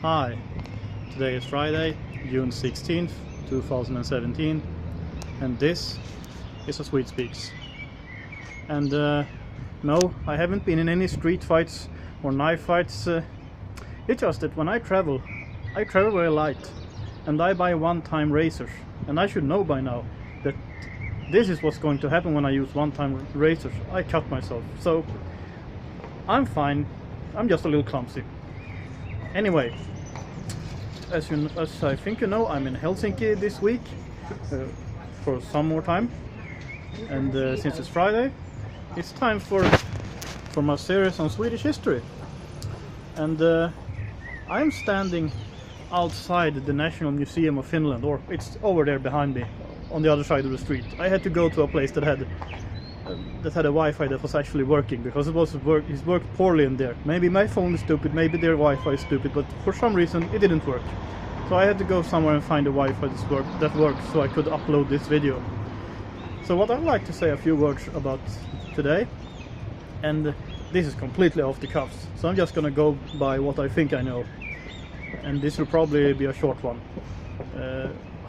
Hi, today is Friday, June 16th, 2017, and this is a Swede Speaks. And no, I haven't been in any street fights or knife fights. It's just that when I travel very light, and I buy one-time razors, and I should know by now that this is what's going to happen when I use one-time razors. I cut myself, so I'm fine. I'm just a little clumsy. Anyway, as I think you know, I'm in Helsinki this week for some more time, and since it's Friday, it's time for my series on Swedish history. And I'm standing outside the National Museum of Finland, or it's over there behind me, on the other side of the street. I had to go to a place that had a Wi-Fi that was actually working, because it worked poorly in there. Maybe my phone is stupid, maybe their Wi-Fi is stupid, but for some reason it didn't work. So I had to go somewhere and find a Wi-Fi that worked so I could upload this video. So what I'd like to say a few words about today, and this is completely off the cuffs, so I'm just gonna go by what I think I know, and this will probably be a short one.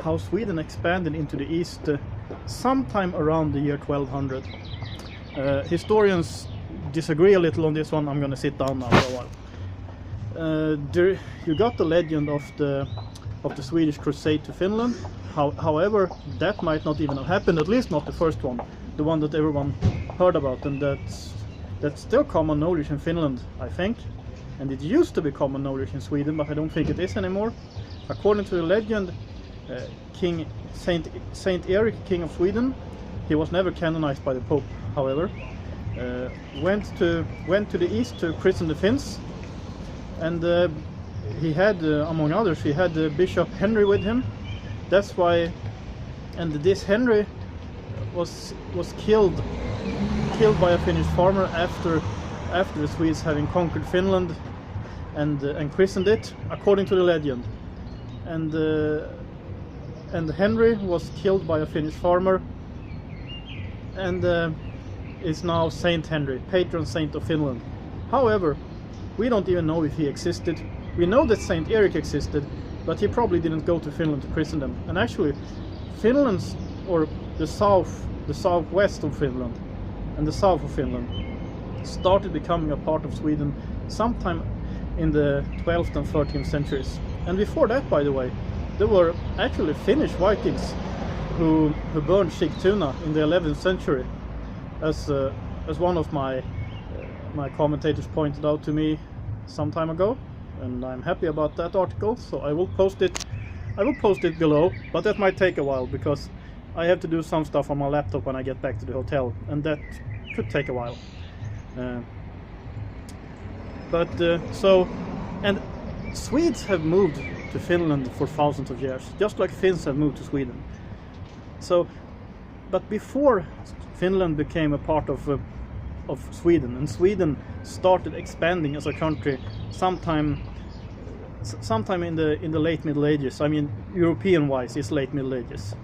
How Sweden expanded into the east sometime around the year 1200. Historians disagree a little on this one. I'm gonna sit down now for a while. You got the legend of the Swedish crusade to Finland. However, that might not even have happened, at least not the first one, the one that everyone heard about, and that's still common knowledge in Finland, I think. And it used to be common knowledge in Sweden, but I don't think it is anymore. According to the legend, King Saint Eric, King of Sweden, he was never canonized by the Pope, however, went to the east to christen the Finns, and he had, among others, he had Bishop Henry with him. That's why, and this Henry was killed by a Finnish farmer after the Swedes having conquered Finland and christened it, according to the legend. And Henry was killed by a Finnish farmer, and is now Saint Henry, patron saint of Finland. However, we don't even know if he existed. We know that Saint Eric existed, but he probably didn't go to Finland to christen them. And actually, Finland's, or the southwest of Finland and the south of Finland, started becoming a part of Sweden sometime in the 12th and 13th centuries. And before that, by the way, there were actually Finnish Vikings who burned Sigtuna in the 11th century, as one of my commentators pointed out to me some time ago, and I'm happy about that article. So I will post it below, but that might take a while because I have to do some stuff on my laptop when I get back to the hotel, and that could take a while. And Swedes have moved to Finland for thousands of years, just like Finns have moved to Sweden. So, but before Finland became a part of Sweden, and Sweden started expanding as a country sometime in the late Middle Ages. I mean, European-wise, it's late Middle Ages.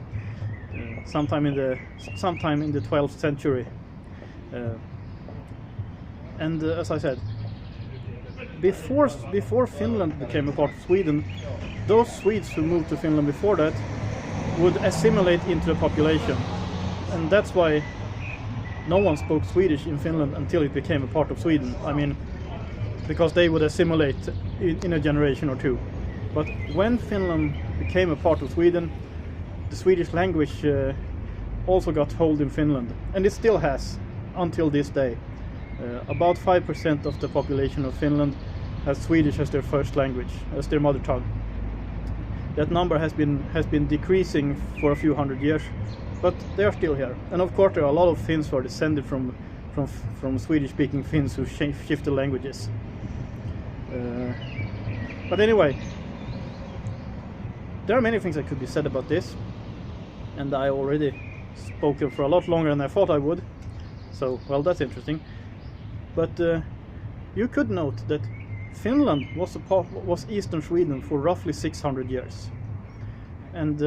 Sometime in the 12th century. And as I said, before Finland became a part of Sweden, those Swedes who moved to Finland before that would assimilate into the population, and that's why no one spoke Swedish in Finland until it became a part of Sweden. I mean, because they would assimilate in a generation or two. But when Finland became a part of Sweden, the Swedish language also got hold in Finland, and it still has until this day. About 5% of the population of Finland has Swedish as their first language, as their mother tongue. That number has been decreasing for a few hundred years, but they are still here. And of course, there are a lot of Finns who are descended from Swedish-speaking Finns who shifted languages. But anyway, there are many things that could be said about this, and I already spoken for a lot longer than I thought I would. So, well, that's interesting. But you could note that Finland was eastern Sweden for roughly 600 years, and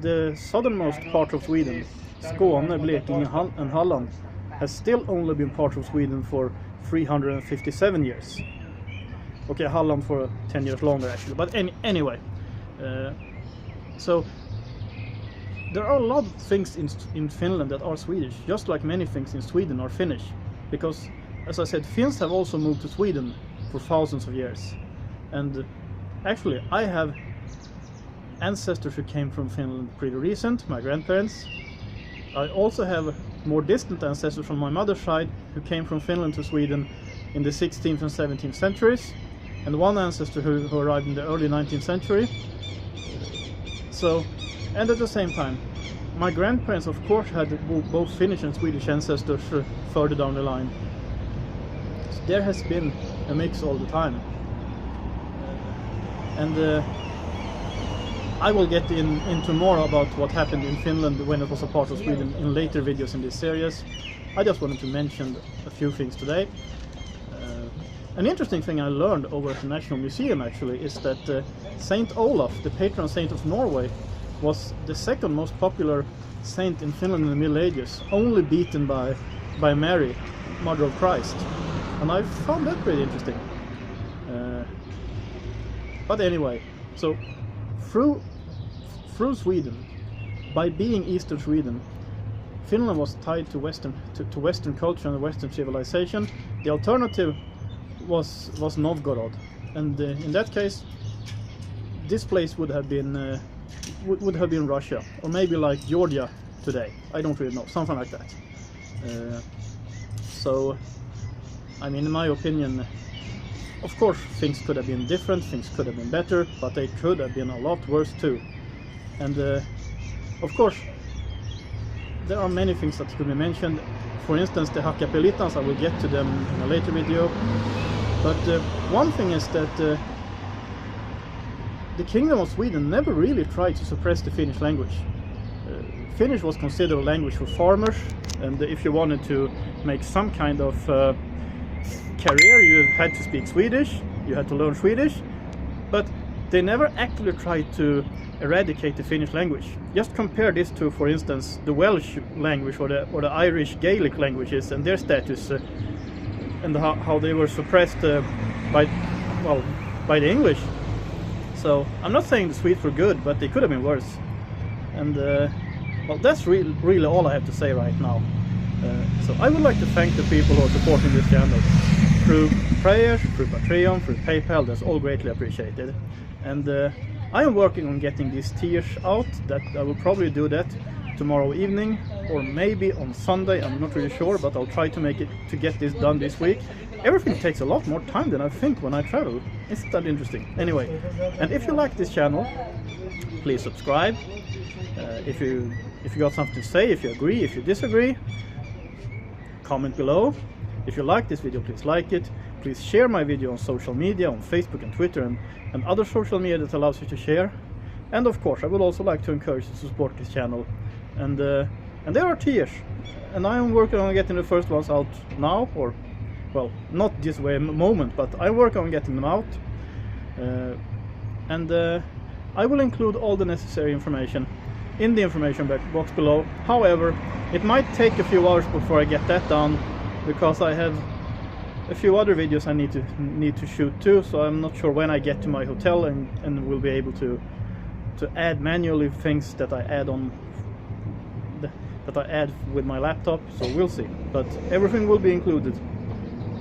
the southernmost part of Sweden, Skåne, Blekinge and Halland, has still only been part of Sweden for 357 years. Okay, Halland for 10 years longer actually, but anyway. So there are a lot of things in Finland that are Swedish, just like many things in Sweden are Finnish. Because, as I said, Finns have also moved to Sweden for thousands of years. And actually, I have ancestors who came from Finland pretty recent, my grandparents. I also have more distant ancestors from my mother's side who came from Finland to Sweden in the 16th and 17th centuries. And one ancestor who arrived in the early 19th century. So, and at the same time, my grandparents of course had both Finnish and Swedish ancestors further down the line. So there has been a mix all the time. And I will get into more about what happened in Finland when it was a part of Sweden in later videos in this series. I just wanted to mention a few things today. An interesting thing I learned over at the National Museum actually is that Saint Olaf, the patron saint of Norway, was the second most popular saint in Finland in the Middle Ages, only beaten by Mary, Mother of Christ. And I found that pretty interesting. But anyway, so through Sweden, by being Eastern Sweden, Finland was tied to Western culture and Western civilization. The alternative was Novgorod, and in that case, this place would have been Russia, or maybe like Georgia today. I don't really know, something like that. So, I mean, in my opinion, of course, things could have been different, things could have been better, but they could have been a lot worse too. And of course, there are many things that could be mentioned. For instance, the Hakkapelitans, I will get to them in a later video. But one thing is that the Kingdom of Sweden never really tried to suppress the Finnish language. Finnish was considered a language for farmers, and if you wanted to make some kind of career, you had to speak Swedish, you had to learn Swedish, but they never actually tried to eradicate the Finnish language. Just compare this to, for instance, the Welsh language or the Irish Gaelic languages and their status, and how they were suppressed by the English. So I'm not saying the Swedes were good, but they could have been worse. And well, that's really all I have to say right now. So I would like to thank the people who are supporting this channel through prayers, through Patreon, through PayPal. That's all greatly appreciated. And I am working on getting these tiers out. That I will probably do that tomorrow evening, or maybe on Sunday. I'm not really sure, but I'll try to get this done this week. Everything takes a lot more time than I think when I travel. Isn't that interesting? Anyway, and if you like this channel, please subscribe. If you got something to say, if you agree, if you disagree, comment below. If you like this video, please like it. Please share my video on social media, on Facebook and Twitter and other social media that allows you to share. And of course, I would also like to encourage you to support this channel. And there are tiers, and I am working on getting the first ones out now, or well, not this way moment, but I work on getting them out. And I will include all the necessary information in the information box below. However, it might take a few hours before I get that done, because I have a few other videos I need to shoot too. So I'm not sure when I get to my hotel and will be able to add manually things that I add with my laptop. So we'll see. But everything will be included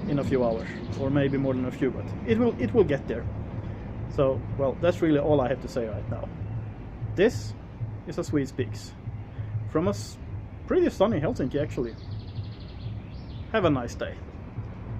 in a few hours, or maybe more than a few, but it will get there. So, well, that's really all I have to say right now. This is a Swede Speaks from a pretty sunny Helsinki actually. Have a nice day.